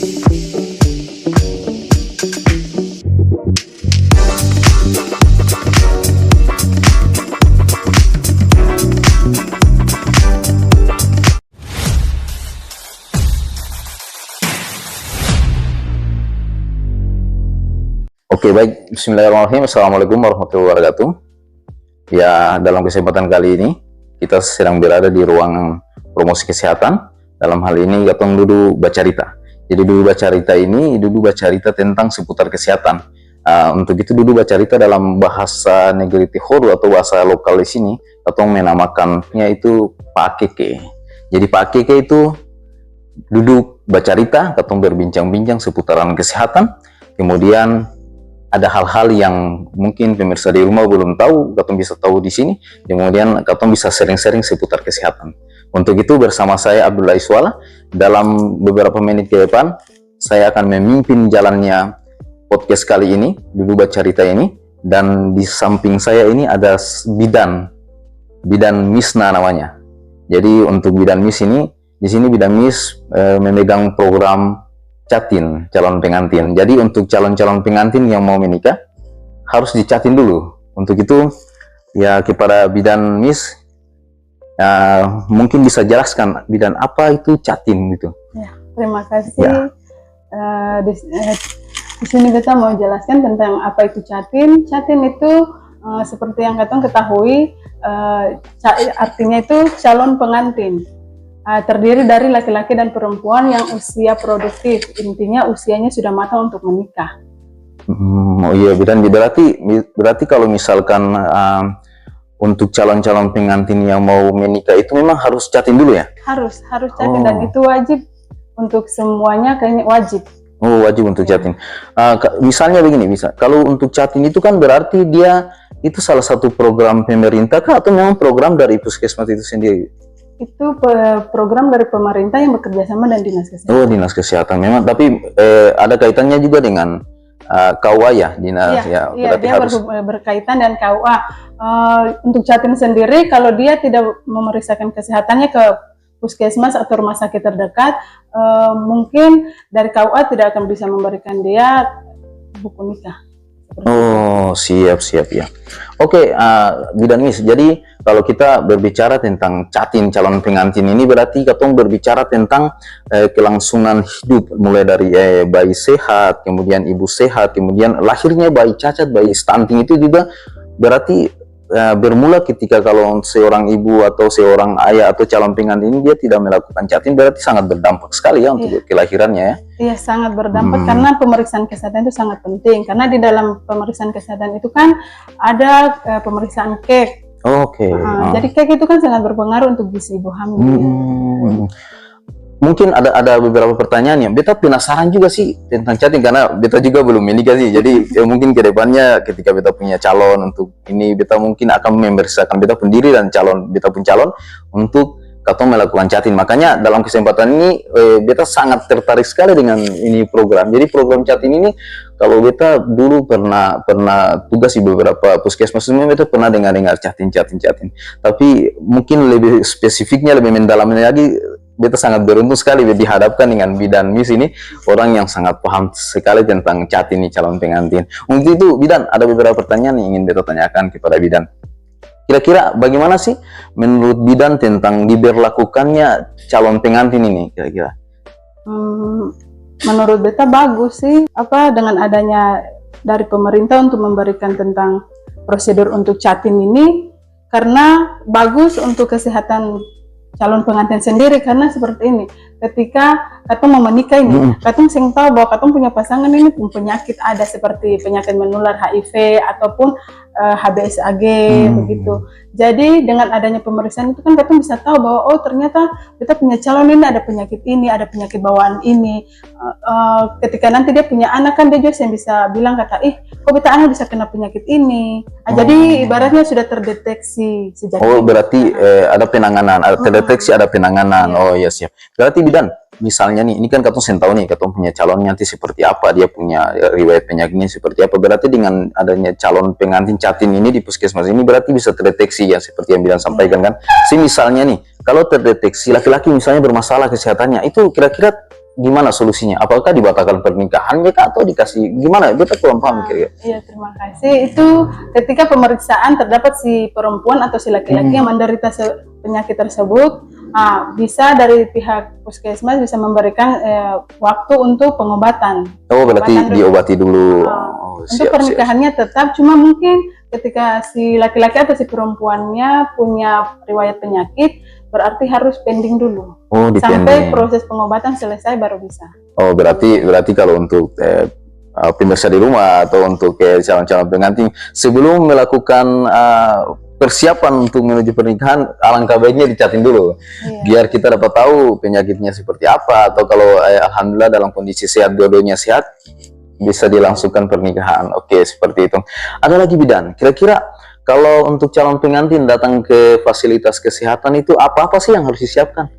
Oke, baik. Bismillahirrahmanirrahim. Assalamualaikum warahmatullahi wabarakatuh. Ya, dalam kesempatan kali ini kita sedang berada di ruang promosi kesehatan. Dalam hal ini Gatong Dudu Bacarita. Jadi Dudu Bacarita ini Bacarita tentang seputar kesehatan. Untuk itu Dudu Bacarita dalam bahasa negeri Tihoru atau bahasa lokal di sini Gatong menamakannya itu Pak Keke. Jadi Pak Keke itu duduk bacarita, Gatong berbincang-bincang seputaran kesehatan. Kemudian ada hal-hal yang mungkin pemirsa di rumah belum tahu, Gatong bisa tahu di sini. Kemudian Gatong bisa sering-sering seputar kesehatan. Untuk itu bersama saya Abdullah Iswala, dalam beberapa menit ke depan saya akan memimpin jalannya podcast kali ini, Dudu Bacarita ini. Dan di samping saya ini ada Bidan Misna namanya. Jadi untuk Bidan Mis ini, di sini Bidan Mis memegang program catin calon pengantin. Jadi untuk calon-calon pengantin yang mau menikah harus dicatin dulu. Untuk itu ya kepada Bidan Mis mungkin bisa jelaskan Bidan apa itu catin gitu. Ya, terima kasih. Ya. Di sini kita mau jelaskan tentang apa itu catin. Catin itu seperti yang Gatong ketahui artinya itu calon pengantin. Terdiri dari laki-laki dan perempuan yang usia produktif, intinya usianya sudah matang untuk menikah. Oh iya, Bidan, berarti kalau misalkan untuk calon-calon pengantin yang mau menikah itu memang harus catin dulu ya? Harus catin, dan itu wajib untuk semuanya, kayaknya wajib. Oh, wajib untuk catin. Misalnya begini, kalau untuk catin itu kan berarti dia itu salah satu program pemerintah kah atau memang program dari Puskesmas itu sendiri? Itu program dari pemerintah yang bekerja sama dengan Dinas Kesehatan. Oh, Dinas Kesehatan memang, tapi ada kaitannya juga dengan KUA ya, Dinas ya. Iya, dia harus berkaitan dengan KUA. Untuk catin sendiri, kalau dia tidak memeriksakan kesehatannya ke puskesmas atau rumah sakit terdekat, mungkin dari KUA tidak akan bisa memberikan dia buku nikah. Oh, siap ya. Oke, Bidan Mis, jadi kalau kita berbicara tentang catin calon pengantin ini berarti Gatong berbicara tentang kelangsungan hidup, mulai dari bayi sehat, kemudian ibu sehat, kemudian lahirnya bayi cacat, bayi stunting itu juga berarti bermula ketika kalau seorang ibu atau seorang ayah atau calon pengantin ini dia tidak melakukan catin, berarti sangat berdampak sekali ya untuk kelahirannya ya. Iya, sangat berdampak karena pemeriksaan kesehatan itu sangat penting, karena di dalam pemeriksaan kesehatan itu kan ada pemeriksaan KEK. Oke. Jadi KEK itu kan sangat berpengaruh untuk gizi ibu hamil. Mungkin ada beberapa pertanyaan yang beta penasaran juga sih tentang catin, karena beta juga belum menikah sih. Jadi mungkin kedepannya ketika beta punya calon untuk ini, beta mungkin akan memeriksakan beta pun diri dan beta pun calon untuk Gatong melakukan catin. Makanya dalam kesempatan ini beta sangat tertarik sekali dengan ini program. Jadi program catin ini kalau beta dulu pernah tugas di beberapa puskesmas, sebenarnya beta pernah dengar catin. Tapi mungkin lebih spesifiknya, lebih mendalamnya lagi, beta sangat beruntung sekali dihadapkan dengan Bidan Mis ini, orang yang sangat paham sekali tentang catin nih calon pengantin. Untuk itu Bidan, ada beberapa pertanyaan yang ingin beta tanyakan kepada Bidan. Kira-kira bagaimana sih menurut Bidan tentang diberlakukannya calon pengantin ini kira-kira? Menurut beta bagus sih, dengan adanya dari pemerintah untuk memberikan tentang prosedur untuk catin ini, karena bagus untuk kesehatan calon pengantin sendiri. Karena seperti ini, ketika Gatong mau menikah ini, Gatong sing tahu bahwa Gatong punya pasangan ini pun penyakit, ada seperti penyakit menular HIV ataupun HBsAg begitu. Jadi dengan adanya pemeriksaan itu kan Gatong bisa tahu bahwa oh ternyata kita punya calon ini ada penyakit ini, ada penyakit bawaan ini. Ketika nanti dia punya anak kan dia juga yang bisa bilang kata, kok kita anak bisa kena penyakit ini. Jadi ibaratnya sudah terdeteksi sejak. Oh, berarti ada penanganan, ada terdeteksi, ada penanganan. Oh ya, siap. Berarti Bidan, misalnya nih, ini kan Gatong tahu nih, Gatong punya calon nanti seperti apa, dia punya riwayat penyakitnya seperti apa. Berarti dengan adanya calon pengantin catin ini di puskesmas ini berarti bisa terdeteksi ya, seperti yang Bidan sampaikan kan. Misalnya nih, kalau terdeteksi laki-laki misalnya bermasalah kesehatannya, itu kira-kira gimana solusinya? Apakah dibatalkan pernikahannya kah atau dikasih gimana? Beta kurang paham kira-kira. Iya, terima kasih. Itu ketika pemeriksaan terdapat si perempuan atau si laki-laki yang menderita penyakit tersebut, bisa dari pihak puskesmas bisa memberikan waktu untuk pengobatan. Oh, berarti diobati dulu. Untuk pernikahannya tetap, cuma mungkin ketika si laki-laki atau si perempuannya punya riwayat penyakit, berarti harus pending dulu. Sampai proses pengobatan selesai baru bisa. Oh, berarti kalau untuk pemirsa di rumah atau untuk calon-calon pengantin sebelum melakukan persiapan untuk menuju pernikahan, alangkah baiknya dicatin dulu, biar kita dapat tahu penyakitnya seperti apa, atau kalau alhamdulillah dalam kondisi sehat, dua-duanya sehat, bisa dilangsungkan pernikahan. Oke, seperti itu. Ada lagi bidan, kira-kira kalau untuk calon pengantin datang ke fasilitas kesehatan itu apa-apa sih yang harus disiapkan?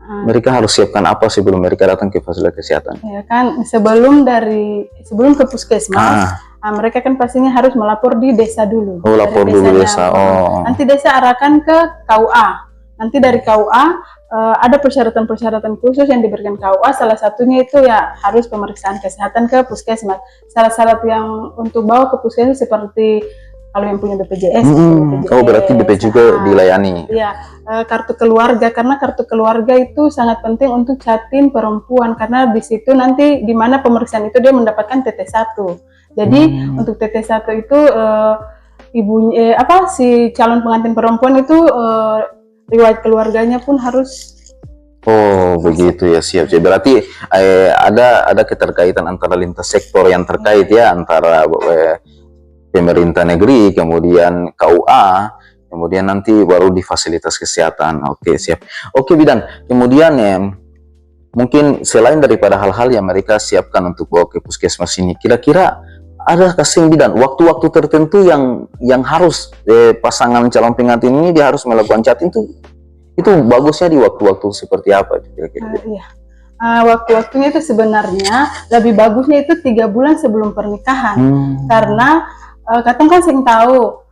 Mereka harus siapkan apa sebelum mereka datang ke fasilitas kesehatan? Ya kan, sebelum ke puskesmas, mereka kan pastinya harus melapor di desa dulu. Oh, lapor dulu desa. Nanti desa arahkan ke KUA. Nanti dari KUA ada persyaratan-persyaratan khusus yang diberikan KUA. Salah satunya itu ya harus pemeriksaan kesehatan ke puskesmas. Syarat-syarat yang untuk bawa ke puskesmas seperti kalau yang punya BPJS, BPJS. Oh, berarti BP juga dilayani. Iya, kartu keluarga, karena kartu keluarga itu sangat penting untuk catin perempuan, karena di situ nanti di mana pemeriksaan itu dia mendapatkan TT1. Jadi untuk TT1 itu ibunya si calon pengantin perempuan itu riwayat keluarganya pun harus. Oh, begitu ya, siap. Jadi berarti ada keterkaitan antara lintas sektor yang terkait ya, antara pemerintah negeri, kemudian KUA, kemudian nanti baru di fasilitas kesehatan. Oke, siap. Oke, bidan. Kemudian mungkin selain daripada hal-hal yang mereka siapkan untuk bawa ke puskesmas ini, kira-kira ada kasih bidan waktu-waktu tertentu yang harus pasangan calon pengantin ini dia harus melakukan chatting itu bagusnya di waktu-waktu seperti apa kira-kira? Waktu-waktunya itu sebenarnya lebih bagusnya itu 3 bulan sebelum pernikahan, karena katong kan sering tahu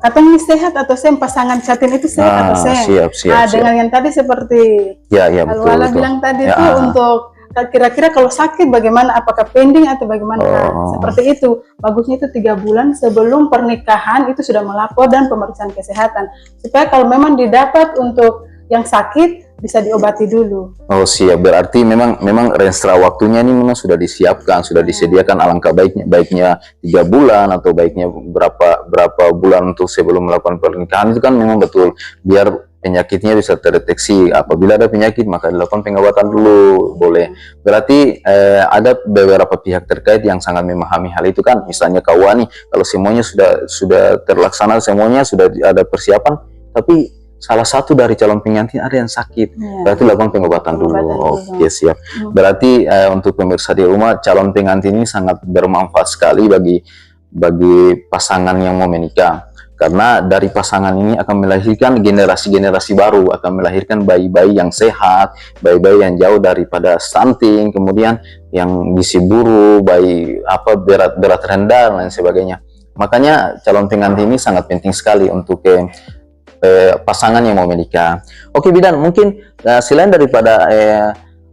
katong ini sehat atau sem, pasangan catin itu sehat atau sem. Siap. Dengan yang tadi seperti Alwala bilang tadi itu untuk kira-kira kalau sakit bagaimana, apakah pending atau bagaimana, seperti itu. Bagusnya itu 3 bulan sebelum pernikahan itu sudah melapor dan pemeriksaan kesehatan, supaya kalau memang didapat untuk yang sakit bisa diobati dulu. Oh, siap. Berarti memang renstra waktunya ini memang sudah disiapkan, sudah disediakan. Alangkah baiknya 3 bulan atau baiknya berapa bulan untuk sebelum melakukan pernikahan itu kan memang betul, biar penyakitnya bisa terdeteksi. Apabila ada penyakit maka dilakukan pengobatan dulu, boleh. Berarti ada beberapa pihak terkait yang sangat memahami hal itu kan, misalnya KUA nih, kalau semuanya sudah terlaksana, semuanya sudah ada persiapan, tapi salah satu dari calon pengantin ada yang sakit, berarti lakukan pengobatan dulu. Oke, siap. Berarti untuk pemirsa di rumah, calon pengantin ini sangat bermanfaat sekali bagi pasangan yang mau menikah, karena dari pasangan ini akan melahirkan generasi baru, akan melahirkan bayi-bayi yang sehat, bayi-bayi yang jauh daripada stunting, kemudian yang gizi buruk, bayi berat rendah dan lain sebagainya. Makanya calon pengantin ini sangat penting sekali untuk pasangan yang mau menikah. Oke, bidan, mungkin selain daripada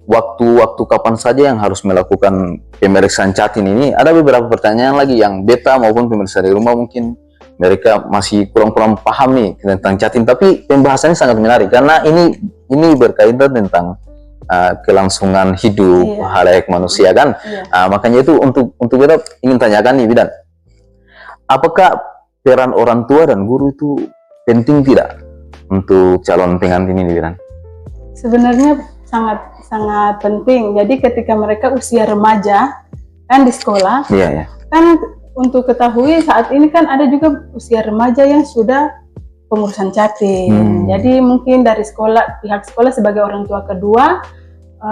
waktu kapan saja yang harus melakukan pemeriksaan catin ini, ada beberapa pertanyaan lagi yang beta maupun pemirsa di rumah mungkin mereka masih kurang paham nih tentang catin, tapi pembahasannya sangat menarik karena ini berkaitan tentang kelangsungan hidup halayak manusia kan. Makanya itu untuk kita ingin tanyakan nih, bidan, apakah peran orang tua dan guru itu penting tidak untuk calon pengantin ini, bidan? Sebenarnya sangat penting. Jadi ketika mereka usia remaja kan di sekolah, kan untuk ketahui saat ini kan ada juga usia remaja yang sudah pengurusan catin. Jadi mungkin dari pihak sekolah sebagai orang tua kedua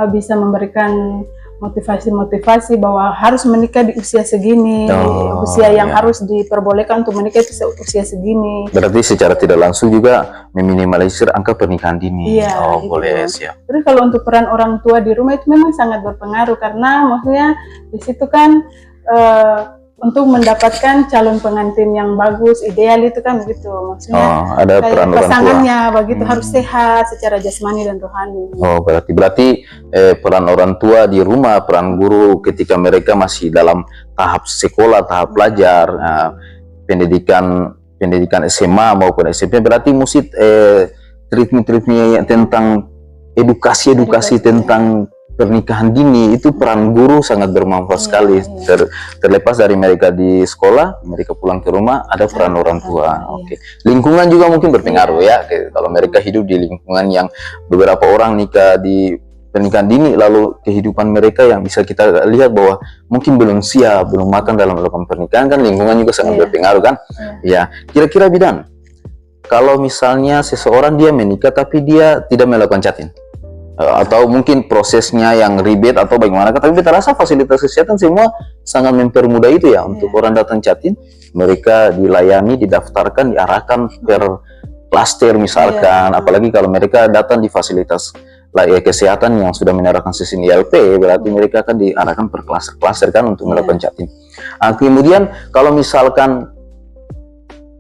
bisa memberikan motivasi bahwa harus menikah di usia segini, usia yang harus diperbolehkan untuk menikah itu usia segini. Berarti secara tidak langsung juga meminimalisir angka pernikahan dini. Gitu. Boleh, siap. Terus kalau untuk peran orang tua di rumah itu memang sangat berpengaruh, karena maksudnya di situ kan untuk mendapatkan calon pengantin yang bagus, ideal itu kan begitu. Maksudnya ada kayak peran orang tua. pasangannya begitu harus sehat secara jasmani dan rohani. Oh, berarti peran orang tua di rumah, peran guru ketika mereka masih dalam tahap sekolah, tahap belajar, pendidikan SMA maupun SMP, berarti mesti treatment tentang edukasi tentang pernikahan dini, itu peran guru sangat bermanfaat sekali. Terlepas dari mereka di sekolah, mereka pulang ke rumah, ada peran orang tua. Oke. Lingkungan juga mungkin berpengaruh ya. Kalau mereka hidup di lingkungan yang beberapa orang nikah di pernikahan dini, lalu kehidupan mereka yang bisa kita lihat bahwa mungkin belum siap, belum matang dalam melakukan pernikahan, kan lingkungan juga sangat berpengaruh kan. Ya, kira-kira Bidan, kalau misalnya seseorang dia menikah tapi dia tidak melakukan chatting, atau mungkin prosesnya yang ribet atau bagaimana, tapi kita rasa fasilitas kesehatan semua sangat mempermudah itu ya, untuk orang datang chatting, mereka dilayani, didaftarkan, diarahkan per klaster misalkan, apalagi kalau mereka datang di fasilitas kesehatan yang sudah menyerahkan sistem ILP, berarti mereka akan diarahkan per klaster-klaster kan untuk melakukan chatting. Kemudian kalau misalkan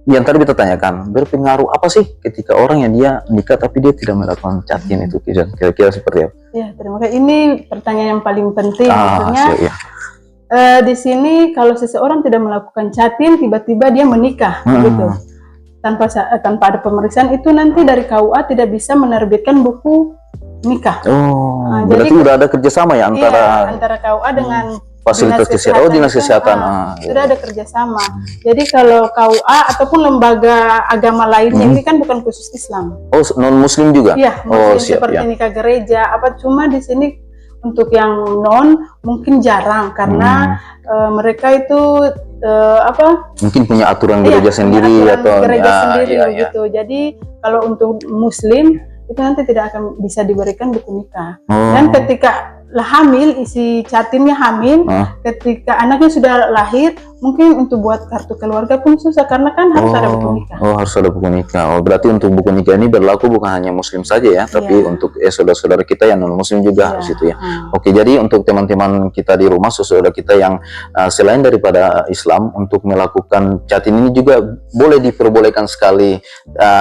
yang tadi kita tanyakan, berpengaruh apa sih ketika orang yang dia nikah tapi dia tidak melakukan chatting itu, kira-kira seperti apa? Ya, terima kasih. Ini pertanyaan yang paling penting. Maksudnya di sini kalau seseorang tidak melakukan chatting, tiba-tiba dia menikah, gitu, tanpa ada pemeriksaan, itu nanti dari KUA tidak bisa menerbitkan buku nikah. Berarti jadi, udah ada kerjasama ya antara KUA dengan fasilitas kesehatan, dinas kesehatan. Sudah ada kerjasama. Jadi kalau KUA ataupun lembaga agama lainnya, ini kan bukan khusus Islam. Oh, non Muslim juga? Iya, seperti nikah gereja. Cuma di sini untuk yang non mungkin jarang karena mereka itu mungkin punya aturan gereja sendiri atau sendiri begitu. Jadi kalau untuk Muslim itu nanti tidak akan bisa diberikan buku nikah. Dan ketika hamil, isi chattingnya hamil, ketika anaknya sudah lahir, mungkin untuk buat kartu keluarga pun susah karena kan harus ada buku nikah. Harus ada buku nikah. Berarti untuk buku nikah ini berlaku bukan hanya Muslim saja ya, tapi untuk saudara-saudara kita yang non Muslim juga harus itu ya. Oke, jadi untuk teman-teman kita di rumah, saudara kita yang selain daripada Islam, untuk melakukan chatting ini juga boleh diperbolehkan sekali.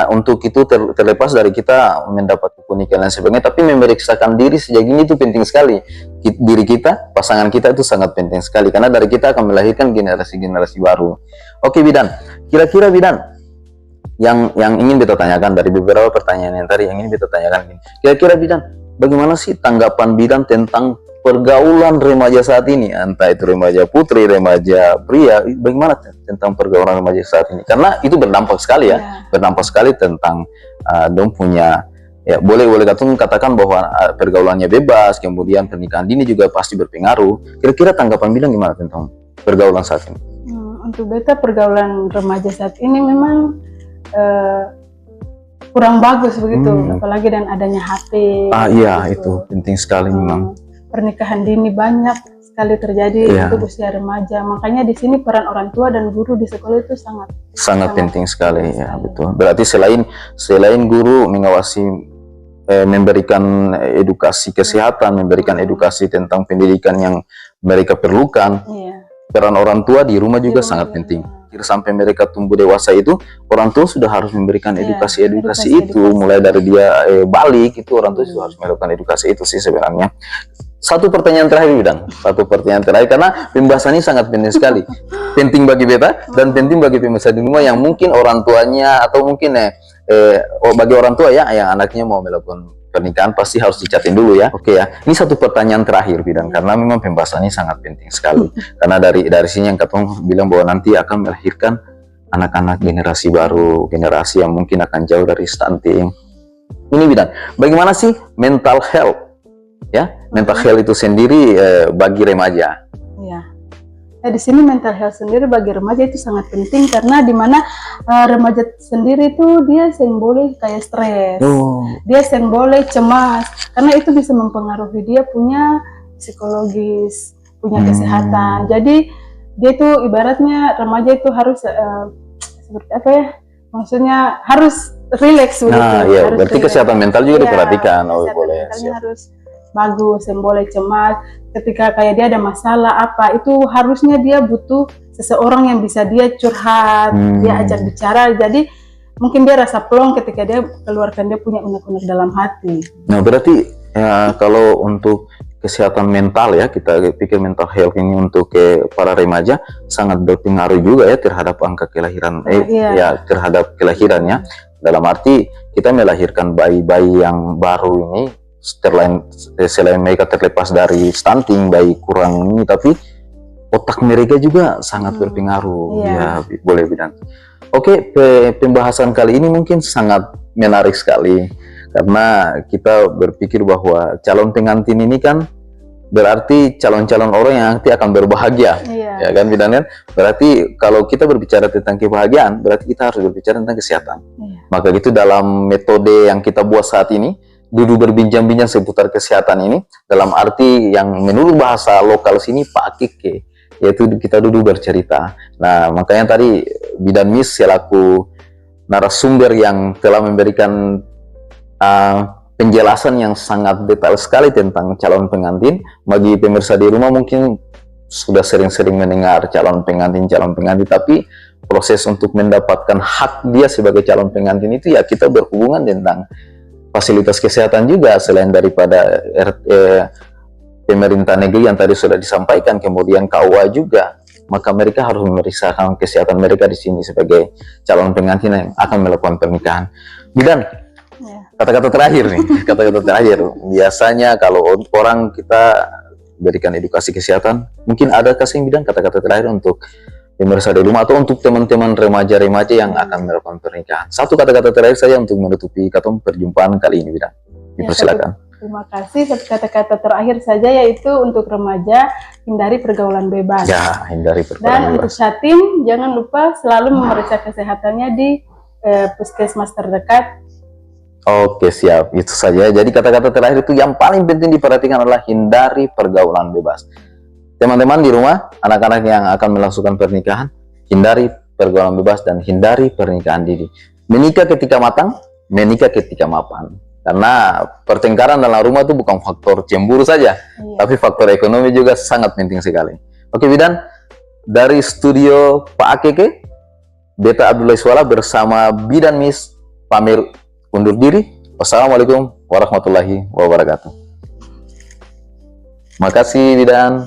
Untuk itu terlepas dari kita mendapat buku nikah dan sebagainya, tapi memeriksakan diri sejak ini itu penting sekali. Diri kita, pasangan kita itu sangat penting sekali, karena dari kita akan melahirkan generasi baru. Oke Bidan, kira-kira Bidan yang ingin kita tanyakan dari beberapa pertanyaan yang tadi, yang ingin kita tanyakan, kira-kira Bidan, bagaimana sih tanggapan Bidan tentang pergaulan remaja saat ini, entah itu remaja putri, remaja pria, bagaimana tentang pergaulan remaja saat ini? Karena itu berdampak sekali ya, berdampak sekali tentang dong punya. Ya, boleh katakan bahwa pergaulannya bebas, kemudian pernikahan dini juga pasti berpengaruh. Kira-kira tanggapan Bidan gimana tentang pergaulan saat ini? Untuk beta pergaulan remaja saat ini memang kurang bagus begitu, apalagi dan adanya HP. Iya, itu penting sekali memang. Pernikahan dini banyak sekali terjadi untuk usia remaja. Makanya di sini peran orang tua dan guru di sekolah itu sangat penting sekali ya, betul. Berarti selain guru mengawasi, memberikan edukasi kesehatan, memberikan edukasi tentang pendidikan yang mereka perlukan, peran orang tua di rumah juga sangat penting. Sampai mereka tumbuh dewasa itu, orang tua sudah harus memberikan edukasi itu, mulai dari dia balik itu, orang tua sudah harus melakukan edukasi itu sih sebenarnya. Satu pertanyaan terakhir Bidan, karena pembahasan ini sangat penting sekali, penting bagi beta dan penting bagi pemirsa di rumah yang mungkin orang tuanya atau mungkin bagi orang tua ya yang anaknya mau melakukan pernikahan pasti harus dicatin dulu ya. Oke ya, ini satu pertanyaan terakhir Bidan, karena memang pembahasan ini sangat penting sekali. Karena dari sini yang Katong bilang bahwa nanti akan melahirkan anak-anak generasi baru, generasi yang mungkin akan jauh dari stunting. Ini Bidan, bagaimana sih mental health? Ya, mental health itu sendiri bagi remaja. Di sini mental health sendiri bagi remaja itu sangat penting karena di mana remaja sendiri itu dia sering boleh kayak stres, dia sering boleh cemas karena itu bisa mempengaruhi dia punya psikologis, punya kesehatan. Jadi dia itu ibaratnya remaja itu harus seperti apa ya? Maksudnya harus rileks begitu. Berarti kesehatan mental juga diperhatikan. Kesehatan mentalnya harus bagus, yang boleh cemas. Ketika kayak dia ada masalah apa, itu harusnya dia butuh seseorang yang bisa dia curhat, dia ajak bicara. Jadi mungkin dia rasa plong ketika dia keluarkan dia punya unek-unek dalam hati. Nah, berarti ya, kalau untuk kesehatan mental ya, kita pikir mental health ini untuk para remaja sangat berpengaruh juga ya terhadap angka kelahiran, ya terhadap kelahirannya. Dalam arti kita melahirkan bayi-bayi yang baru ini, selain mereka terlepas dari stunting, bayi kurang ini, tapi otak mereka juga sangat berpengaruh. Ya, boleh bilang. Oke, pembahasan kali ini mungkin sangat menarik sekali karena kita berpikir bahwa calon pengantin ini kan berarti calon-calon orang yang nanti akan berbahagia, ya kan, Bidan? Berarti kalau kita berbicara tentang kebahagiaan, berarti kita harus berbicara tentang kesehatan. Maka itu dalam metode yang kita buat saat ini, duduk berbincang-bincang seputar kesehatan ini, dalam arti yang menurut bahasa lokal sini Pak Kike, yaitu kita duduk bercerita. Nah, makanya tadi Bidan Miss selaku narasumber yang telah memberikan penjelasan yang sangat detail sekali tentang calon pengantin. Bagi pemirsa di rumah mungkin sudah sering-sering mendengar calon pengantin, tapi proses untuk mendapatkan hak dia sebagai calon pengantin itu ya kita berhubungan tentang fasilitas kesehatan juga, selain daripada pemerintah negeri yang tadi sudah disampaikan, kemudian KUA juga, maka mereka harus memeriksakan kesehatan mereka di sini sebagai calon pengantin yang akan melakukan pernikahan. Bidan, kata-kata terakhir nih, kata-kata terakhir. Biasanya kalau orang kita berikan edukasi kesehatan, mungkin ada kasih Bidan kata-kata terakhir untuk pemirsa di rumah atau untuk teman-teman remaja-remaja yang akan melakukan pernikahan. Satu kata-kata terakhir saja untuk menutupi perjumpaan kali ini, Bidan. Dipersilakan. Terima kasih. Satu kata-kata terakhir saja yaitu untuk remaja, hindari pergaulan bebas. Ya, hindari pergaulan bebas. Dan untuk Satin, jangan lupa selalu memeriksa kesehatannya di puskesmas terdekat. Oke, siap. Itu saja. Jadi kata-kata terakhir itu yang paling penting diperhatikan adalah hindari pergaulan bebas. Teman-teman di rumah, anak-anak yang akan melangsungkan pernikahan, hindari pergaulan bebas dan hindari pernikahan dini. Menikah ketika matang, menikah ketika mapan. Karena pertengkaran dalam rumah itu bukan faktor cemburu saja, tapi faktor ekonomi juga sangat penting sekali. Oke, Bidan, dari studio Pak Akeke, Beta Abdullah Iswala bersama Bidan Miss pamir undur diri. Wassalamualaikum warahmatullahi wabarakatuh. Makasih, Bidan.